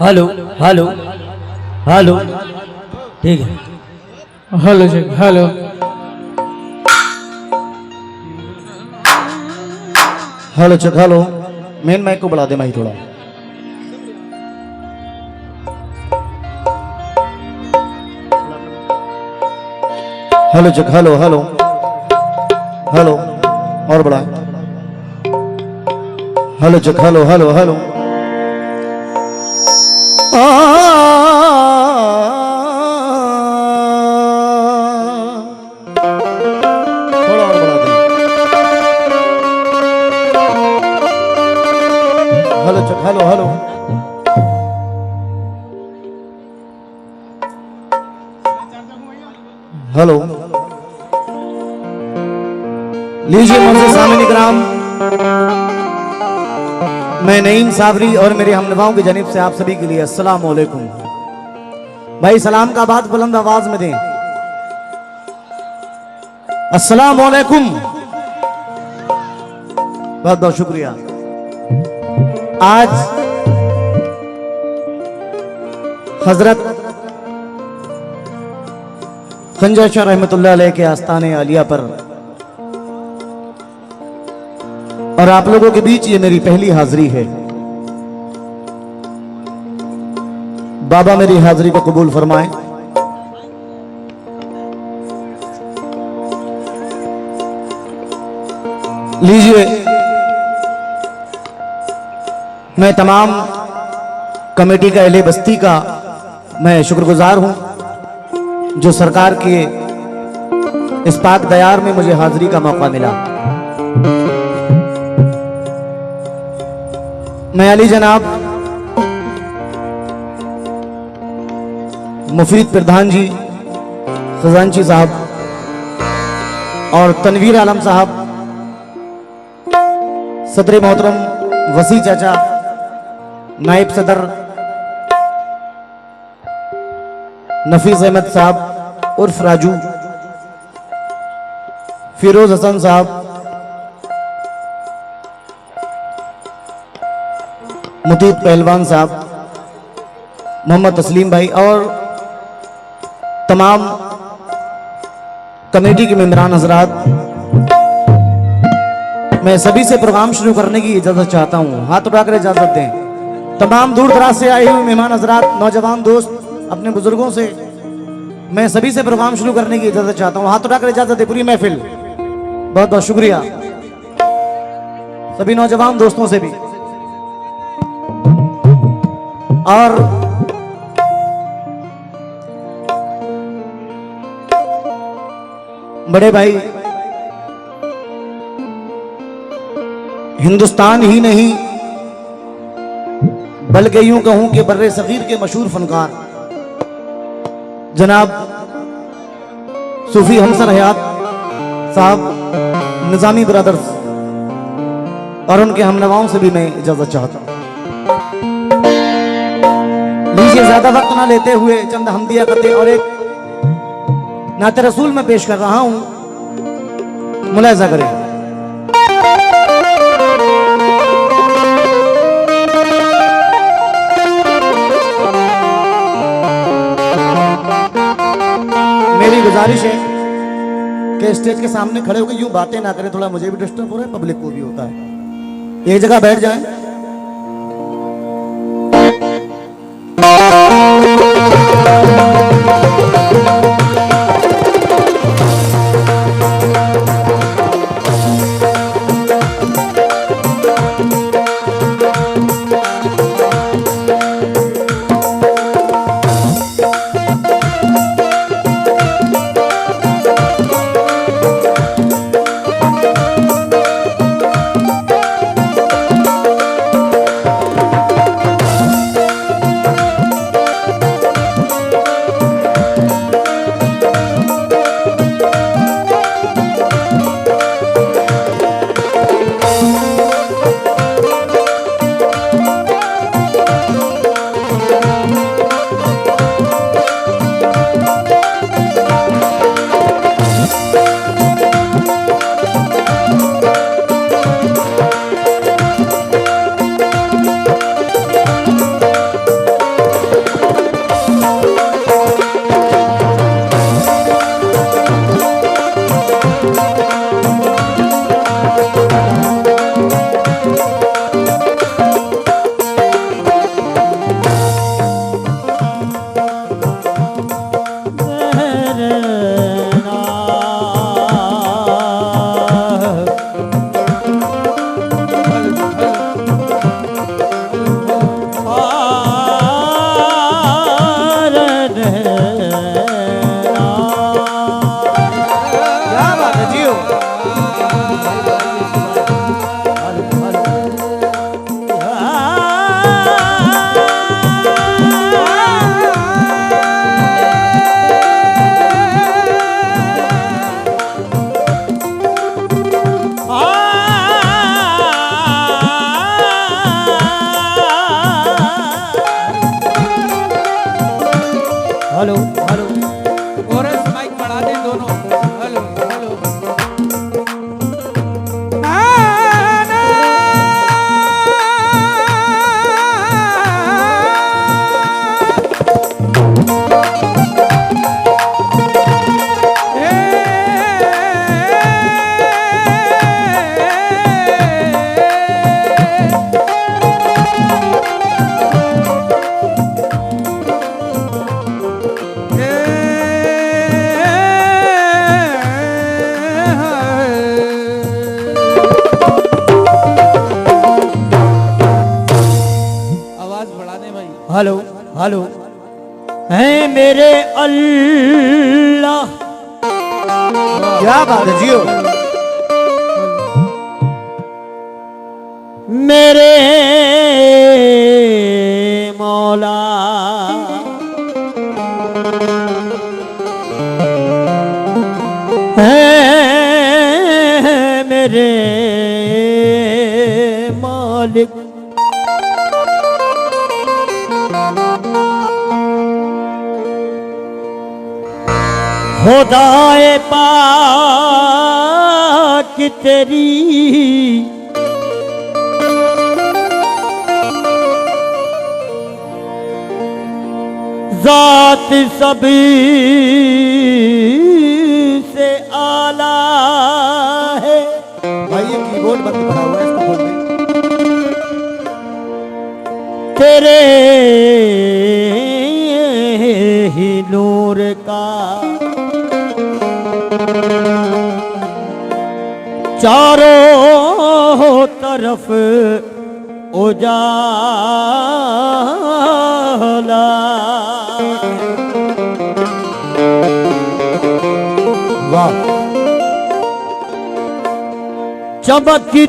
Hello hello hello ठीक है। Hello जी hello. Hello check hello. Main mic को बढ़ा दे भाई थोड़ा। Hello check hello hello hello और बढ़ा। Hello check hello hello hello. थोड़ा और बढ़ा दे। Hello check hello hello. Hello लीजिए मुझसे सामने ग्राम मैं नईम साबरी और मेरे हमनवाओं की जानिब से आप सभी के लिए अस्सलाम वालेकुम। भाई सलाम का बात बुलंद आवाज में दें। अस्सलाम वालेकुम। बहुत बहुत शुक्रिया। आज हजरत खंजा शाह रहमतुल्लाह अलैह के आस्ताने आलिया पर और आप लोगों के बीच ये मेरी पहली हाजिरी है। बाबा मेरी हाजिरी को कबूल फरमाएं। लीजिए मैं तमाम कमेटी का अहले बस्ती का मैं शुक्रगुजार हूं जो सरकार के इस पाक दयार में मुझे हाजिरी का मौका मिला। मैं अली जनाब मुफीद प्रधान जी, खजांची साहब और तनवीर आलम साहब, सदर मोहतरम वसी चाचा, नायब सदर नफीस अहमद साहब उर्फ राजू, फिरोज हसन साहब, मुतीब पहलवान साहब, मोहम्मद तस्लीम भाई और तमाम कमेटी के मेंबरान हजरात, मैं सभी से प्रोग्राम शुरू करने की इजाजत चाहता हूं। हाथ उठाकर इजाजत दें। तमाम दूर दराज से आए हुए मेहमान हजरात, नौजवान दोस्त, अपने बुजुर्गों से मैं सभी से प्रोग्राम शुरू करने की इजाजत चाहता हूं। हाथ उठाकर इजाजत दें पूरी महफिल। बहुत बहुत शुक्रिया सभी नौजवान दोस्तों से भी। और बड़े भाई, हिंदुस्तान ही नहीं बल्कि यूं कहूं कि बर्रे सगीर के मशहूर फनकार जनाब सूफी हमसर हयात साहब निजामी ब्रदर्स और उनके हमनवाओं से भी मैं इजाजत चाहता हूं। लीजिए, ज्यादा वक्त ना लेते हुए चंद हमदिया करते और एक नाते रसूल में पेश कर रहा हूं, मुलाहिजा करें। मेरी गुजारिश है कि स्टेज के सामने खड़े होकर यूं बातें ना करें, थोड़ा मुझे भी डिस्टर्ब हो रहा है, पब्लिक को भी होता है। एक जगह बैठ जाएं। हेलो हेलो, कोरस माइक बढ़ा दें दोनों। Hello hello. Hello hello. है मेरे अल्लाह, क्या बात है जियो। मेरे मौला, है मेरे मालिक, खुदाए पाक तेरी जात सभी से आला है। भाई ये कीबोर्ड बंद पड़ा हुआ है, इसको खोल दे। तेरे ही नूर का चारों तरफ उजाला। वाह, चमकती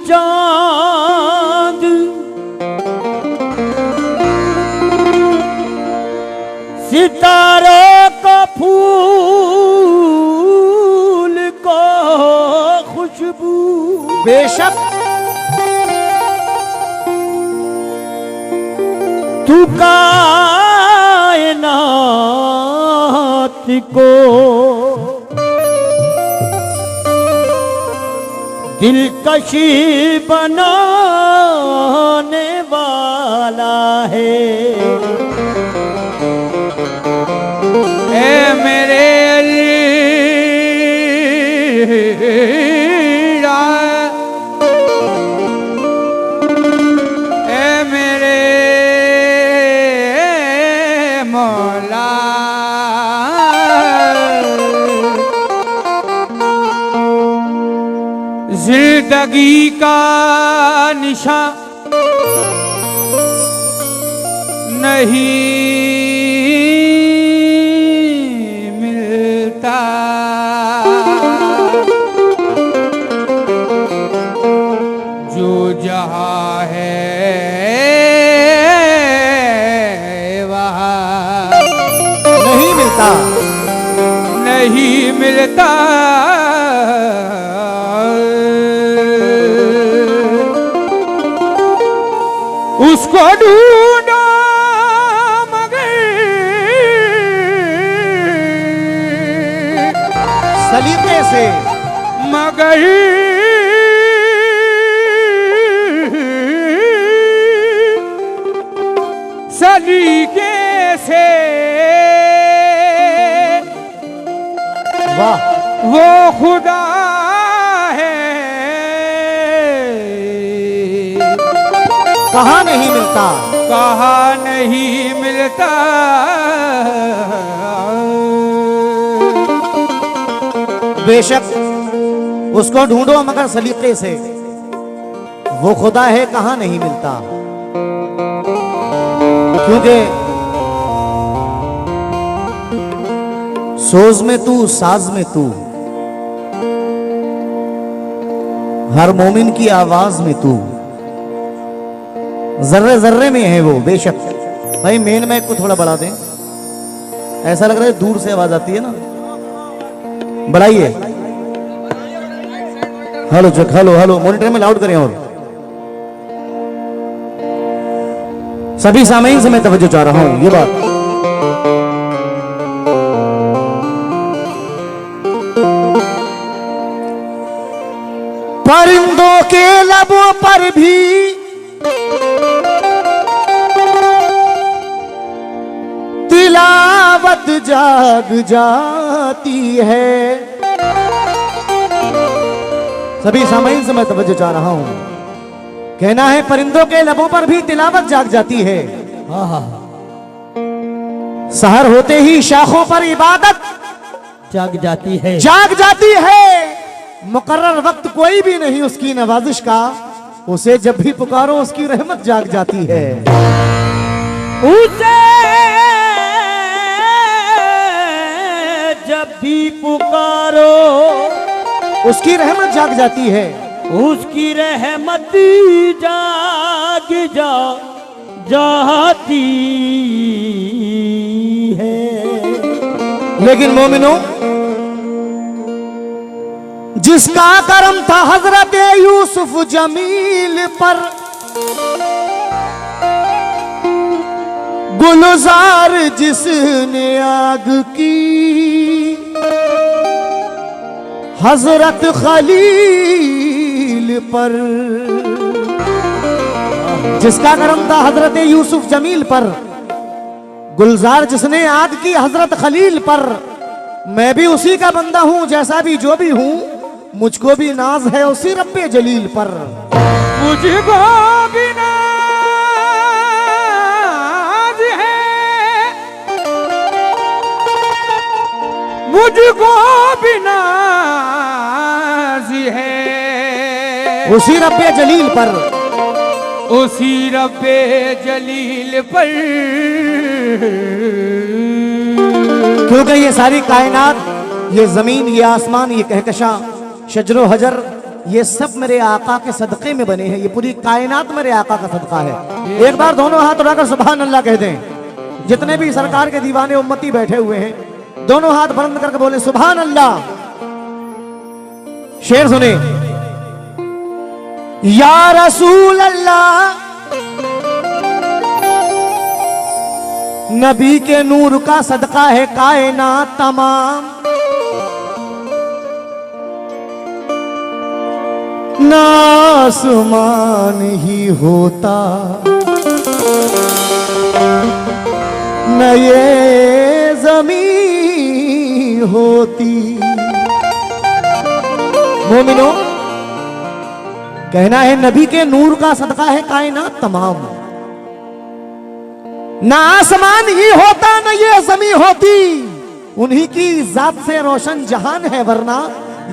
चांद सितारों को फूल को खुशबू। बेशक तू कायनात को दिलकशी बनाने वाला है। ए मेरे अल्लाह, ए मेरे मौला, जिंदगी का निशा नहीं मिलता, जो जहाँ है वहाँ नहीं मिलता, नहीं मिलता। उसको ढूंढो मगर सलीके से, मगर सलीके से। वाह, वो खुदा है कहाँ नहीं मिलता, कहाँ नहीं मिलता। बेशक उसको ढूंढो मगर सलीके से, वो खुदा है कहाँ नहीं मिलता। क्योंकि सोज में तू, साज में तू, हर मोमिन की आवाज में तू, जर्रे जर्रे में है वो। बेशक भाई मेन माइक को थोड़ा बढ़ा दें, ऐसा लग रहा है दूर से आवाज आती है ना, बढ़ाइए। Hello check, hello hello, monitor में लाउड करें। और सभी सामीन से मैं तवज्जो चाह रहा हूं, ये बात परिंदों के लबों पर भी तिलावत जाग जाती है। सभी सामीन से मैं तवज्जो चाह रहा हूं, कहना है परिंदों के लबों पर भी तिलावत जाग जाती है। सहर होते ही शाखों पर इबादत जाग जाती है, जाग जाती है। मुकर्रर वक्त कोई भी नहीं उसकी नवाजिश का, उसे जब भी पुकारो उसकी रहमत जाग जाती है। उसे जब भी पुकारो उसकी रहमत जाग जाती है, उसकी रहमत जाती है। लेकिन मोमिनो, जिसका करम था हजरत यूसुफ जमील पर, गुलजार जिसने आग की हजरत खलील पर, जिसका करम था हजरत यूसुफ जमील पर, गुलजार जिसने आग की हजरत खलील पर, मैं भी उसी का बंदा हूं, जैसा भी जो भी हूं, मुझको भी नाज है उसी रब्बे जलील पर। मुझको भी नाज है, मुझको भी नाज है उसी रब्बे जलील पर, उसी रब्बे जलील पर। क्योंकि ये सारी कायनात, ये जमीन, ये आसमान, ये कहकशा, शजरो हजर, ये सब मेरे आका के सदक़े में बने हैं। ये पूरी कायनात मेरे आका का सदका है। एक बार दोनों हाथ उठाकर सुभान अल्लाह कह दें। जितने भी सरकार के दीवाने उम्मती बैठे हुए हैं, दोनों हाथ बुलंद करके बोले सुभान अल्लाह। शेर सुने। या रसूल अल्लाह, नबी के नूर का सदका है कायनात तमाम। न आसमान ही होता, न ये जमीन होती। मोमिनो, कहना है नबी के नूर का सदका है कायनात तमाम। ना आसमान ही होता, न ये जमीन होती। उन्हीं की जात से रोशन जहान है, वरना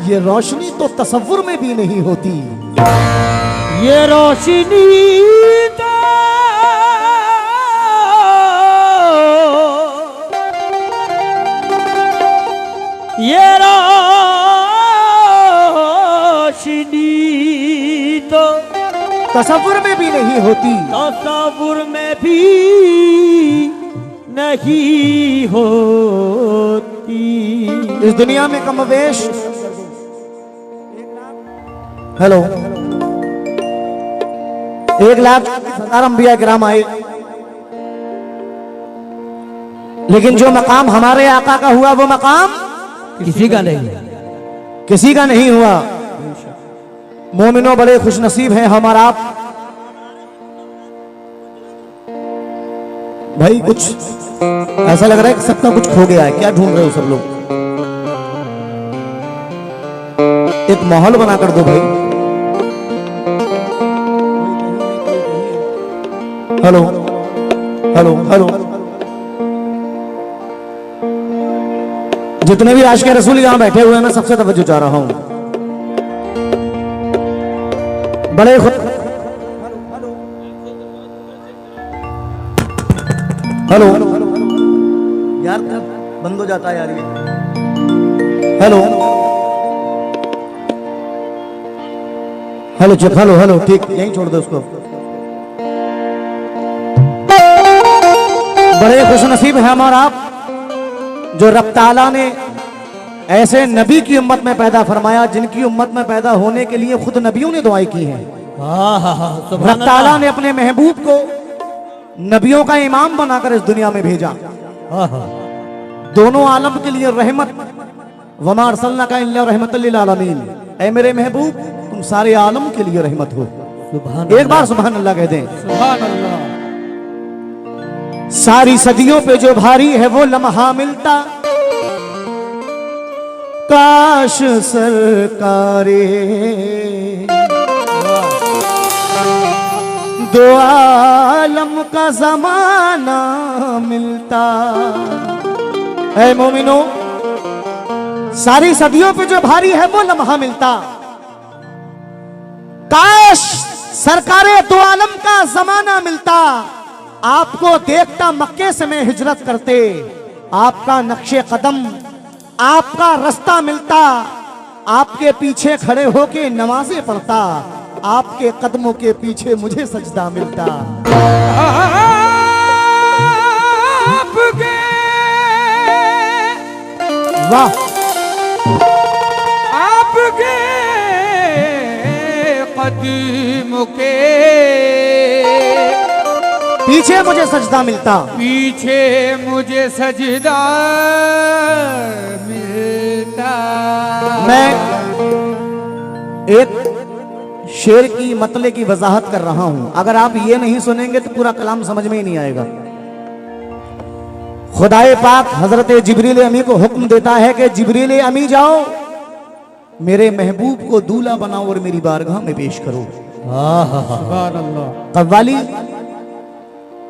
ये रोशनी तो तसव्वुर में भी नहीं होती। ये रोशनी तो ये रोशनी तो तसव्वुर में भी नहीं होती। तसव्वुर में भी नहीं होती। इस दुनिया में कमोवेश, हेलो, 1,00,000 अंबिया किराम आए, लेकिन जो मकाम हमारे आका का हुआ वो मकाम किसी का नहीं, किसी का नहीं हुआ। मोमिनो, बड़े खुशनसीब हैं हम और आप। भाई कुछ ऐसा लग रहा है कि सबका कुछ खो गया है। क्या ढूंढ रहे हो सब लोग? एक माहौल बना कर दो भाई। Hello hello hello. जितने भी आशिक़ रसूल यहां बैठे हुए हैं, मैं सबसे तवज्जो चाह रहा हूं। बड़े हेलो यार, बंद हो जाता है यार ये। Hello hello check, hello hello, ठीक, यहीं छोड़ दो उसको। बड़े खुशनसीब हैं हम और आप, जो रब ताला ने ऐसे नबी की उम्मत में पैदा फरमाया, जिनकी उम्मत में पैदा होने के लिए खुद नबियों ने दुआएं की हैं। रब ताला ने अपने महबूब को नबियों का इमाम बनाकर इस दुनिया में भेजा। दोनों आलम के लिए रहमत, वमा अरसलनाका इल्ला रहमतल लिल आलमीन। ऐ मेरे महबूब, तुम सारे आलम के लिए रहमत हो। एक बार सुभान अल्लाह कह दें। सुभान अल्लाह। सारी सदियों पे जो भारी है वो लम्हा मिलता, काश सरकारे दो आलम का जमाना मिलता। ऐ मोमिनो, सारी सदियों पे जो भारी है वो लम्हा मिलता, काश सरकारे दो आलम का जमाना मिलता। आपको देखता मक्के से मैं हिजरत करते, आपका नक्शे कदम, आपका रास्ता मिलता, आपके पीछे खड़े होके नमाजें पढ़ता, आपके कदमों के पीछे मुझे सजदा मिलता। आपके वाह, आपके कदमों के पीछे मुझे सजदा मिलता, पीछे मुझे सजदा मिलता। मैं एक शेर की मतले की वजाहत कर रहा हूं। अगर आप ये नहीं सुनेंगे तो पूरा कलाम समझ में ही नहीं आएगा। खुदाए पाक हजरत जिब्रील अमी को हुक्म देता है कि जिब्रील अमी जाओ मेरे महबूब को दूल्हा बनाओ और मेरी बारगाह में पेश करो। सुभान अल्लाह। कव्वाली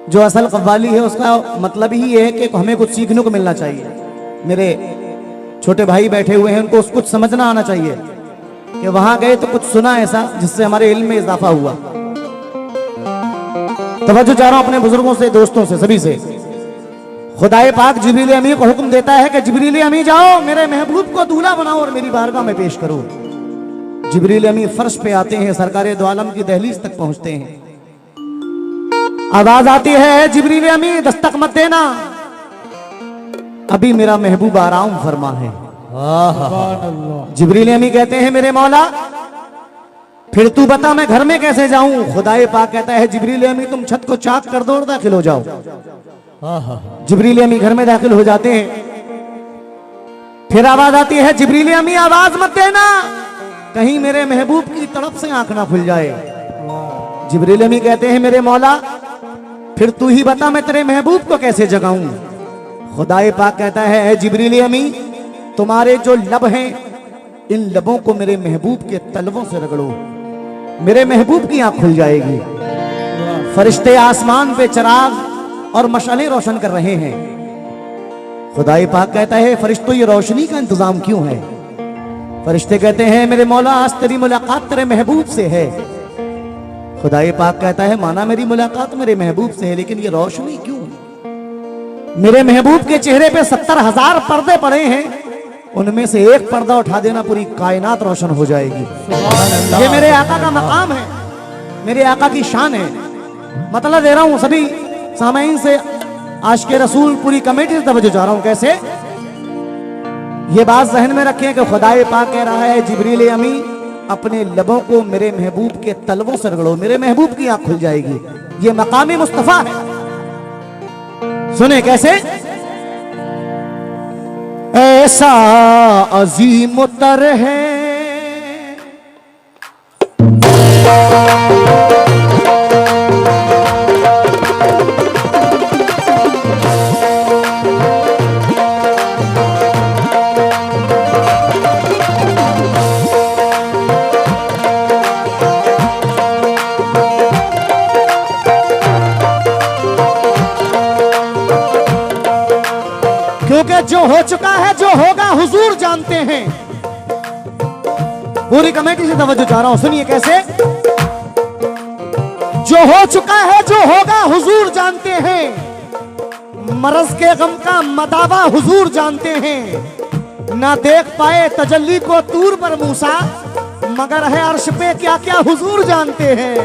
जो असल कव्वाली है उसका मतलब ही ये है कि हमें कुछ सीखने को मिलना चाहिए। मेरे छोटे भाई बैठे हुए हैं, उनको कुछ समझना आना चाहिए कि वहां गए तो कुछ सुना ऐसा जिससे हमारे इल्म में इजाफा हुआ। तवज्जो चाह रहा हूं अपने बुजुर्गों से, दोस्तों से, सभी से। खुदाए पाक जिब्रील अमी को हुक्म देता है कि जिब्रील अमी जाओ मेरे महबूब को दूल्हा बनाओ और मेरी बारगाह में पेश करो। जिब्रील अमी फर्श पे आते हैं, सरकारे दो आलम की दहलीज तक पहुंचते हैं। आवाज आती है जिब्रील अमी दस्तक मत देना, अभी मेरा महबूब आराम फरमा है। सुभान अल्लाह। जिब्रील अमी कहते हैं मेरे मौला फिर तू बता मैं घर में कैसे जाऊं। खुदाए पाक कहता है जिब्रील अमी तुम छत को चाक कर दो और दाखिल हो जाओ। जिब्रील अमी घर में दाखिल हो जाते हैं। फिर आवाज आती है जिब्रील अमी आवाज मत देना, कहीं मेरे महबूब की तड़प से आंख ना खुल जाए। जिब्रील अमी कहते हैं मेरे मौला फिर तू ही बता मैं तेरे महबूब को कैसे जगाऊं। खुदाए पाक कहता है जिब्रील अमी तुम्हारे जो लब हैं इन लबों को मेरे महबूब के तलवों से रगड़ो, मेरे महबूब की आंख खुल जाएगी। फरिश्ते आसमान पे चिराग और मशालें रोशन कर रहे हैं। खुदाए पाक कहता है फरिश्तों ये रोशनी का इंतजाम क्यों है। फरिश्ते कहते हैं मेरे मौला आज तेरी मुलाकात तेरे महबूब से है। खुदाए पाक कहता है माना मेरी मुलाकात मेरे महबूब से है, लेकिन ये रोशनी क्यों। मेरे महबूब के चेहरे पे 70,000 पर्दे पड़े हैं, उनमें से एक पर्दा उठा देना पूरी कायनात रोशन हो जाएगी। ये मेरे आका का मकाम है, मेरे आका की शान है। मतलब दे रहा हूं सभी सामाइन से, आशिक़े रसूल पूरी कमेटी से तवज्जो चाह रहा हूं। कैसे ये बात जहन में रखें कि खुदाए पाक कह रहा है जिब्रील अमी अपने लबों को मेरे महबूब के तलवों से रगड़ो, मेरे महबूब की आंख खुल जाएगी। ये मकाम मुस्तफा है। सुने कैसे ऐसा अजीम तर है क्योंकि जो हो चुका है जो होगा हुजूर जानते हैं। पूरी कमेटी से तवज्जो चाह रहा हूं, सुनिए कैसे। जो हो चुका है जो होगा हुजूर जानते हैं, मरज के गम का मदावा हुजूर जानते हैं। ना देख पाए तजल्ली को तूर पर मूसा, मगर है अर्श पे क्या क्या हुजूर जानते हैं।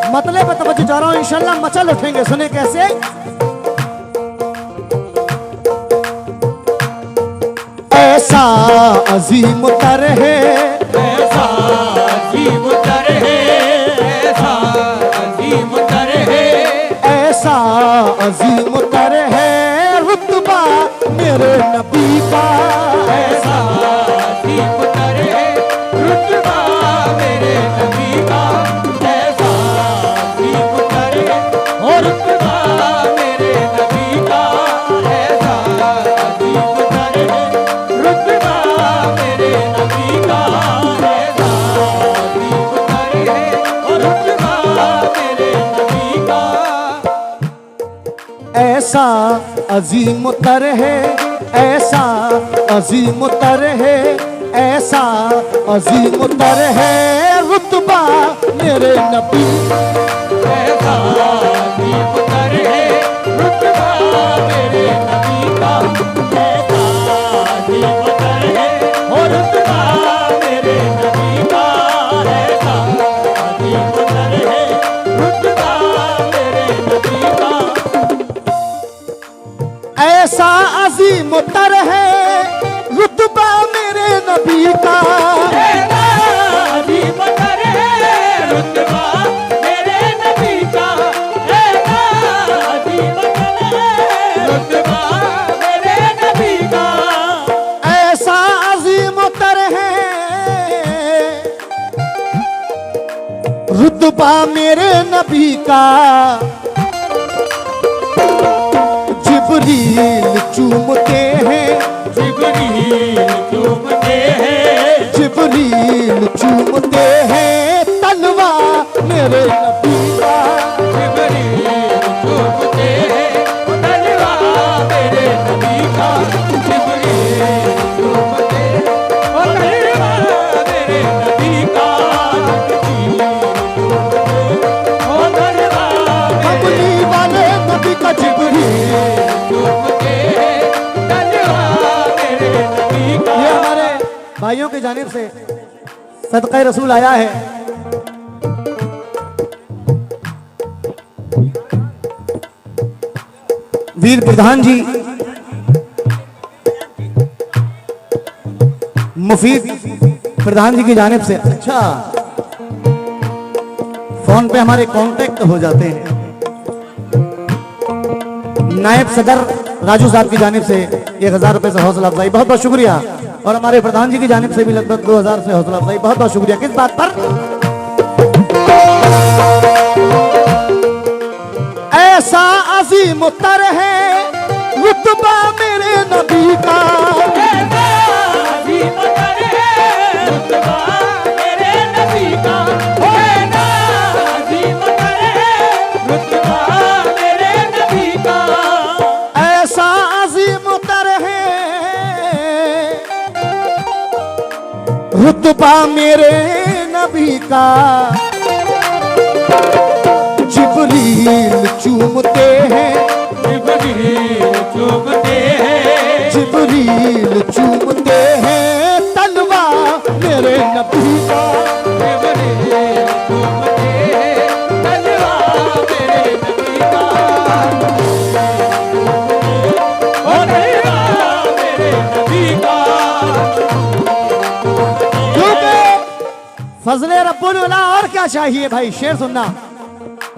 मतलब तवज्जो जा रहा हूं, इंशाल्लाह मचल उठेंगे। सुने कैसे ऐसा अजीम तर है, ऐसा अजीम तर है, ऐसा अजीम तर है, ऐसा अजीम तर है रुतबा मेरे नबी का। ऐसा अजीम तर है रुतबा मेरे नबी का। ऐसा अजीम तर है और रुतबा मेरे नबी का। ऐसा अजीम तर है रुतबा मेरे नबी का। ऐसा अजीम तर है ऐसा अजीम तर है, ऐसा अजीम तर है रुतबा मेरे नबी। ऐसा अजीम तर है रुतबा मेरे नबी का। ऐसा अजीम तर है और रुतबा मेरे नबी का। ऐसा अजीम तर है रुतबा मेरे नबी का। ऐसा अजीम तर है रुतबा मेरे नबी का। अजीम तर है रुतबा मेरे नबी का। रुतबा मेरे नबी का जिब्रील चूमते हैं, जिब्रील चूमते हैं, जिब्रील चूमते हैं तलवा मेरे नबी का। जिब्रील चूमते हैं तलवा मेरे नबी का। जिब्रील चूमते हैं तलवा मेरे नबी का। कमली वाले नबी का जिब्रील चूमते हैं तलवा मेरे नबी का। ये हमारे भाइयों की जानिब से सदक़े रसूल आया है। वीर प्रधान जी मुफीद प्रधान जी की जानिब से। अच्छा, फोन पे हमारे कांटेक्ट हो जाते हैं। नायब सदर राजू साहब की जानिब से 1000 रुपए से हौसला अफजाई, बहुत बहुत शुक्रिया। और हमारे प्रधान जी की जानिब से भी लगभग 2000 से हौसला अफजाई, बहुत बहुत शुक्रिया। किस बात पर? ऐसा अजीम तर है रुतबा मेरे नबी का। ऐसा अजीम तर है रुतबा मेरे नबी का। जिब्रील चूमते हैं, जिब्रील चूमते हैं, जिब्रील चूमते हैं तलवा मेरे नबी का। जिब्रील चूमते हैं तलवा मेरे नबी का। ओ तलवा मेरे नबी का। क्योंकि फजले रब्बुल उला और क्या चाहिए भाई, शेर सुनना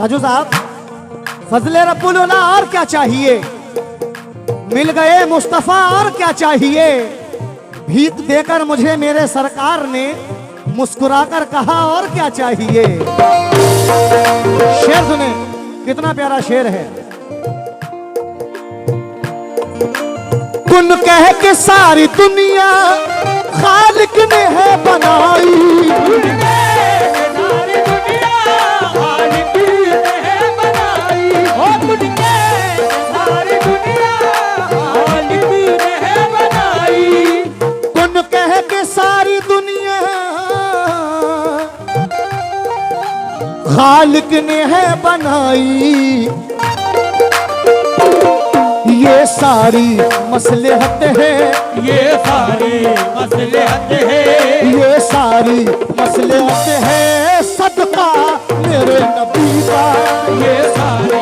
राजू साहब। फजले रब्बुल उला और क्या चाहिए, मिल गए मुस्तफा और क्या चाहिए। भीख देकर मुझे मेरे सरकार ने मुस्कुराकर कहा और क्या चाहिए। शेर सुने, कितना प्यारा शेर है। कुन कह के सारी दुनिया खालिक ने है बनाई। कुन कह के सारी दुनिया खालिक ने है बनाई। ये सारी मसलहत है, ये सारी मसलहत है, ये सारी मसलहत है सदका मेरे नबी का। ये सारी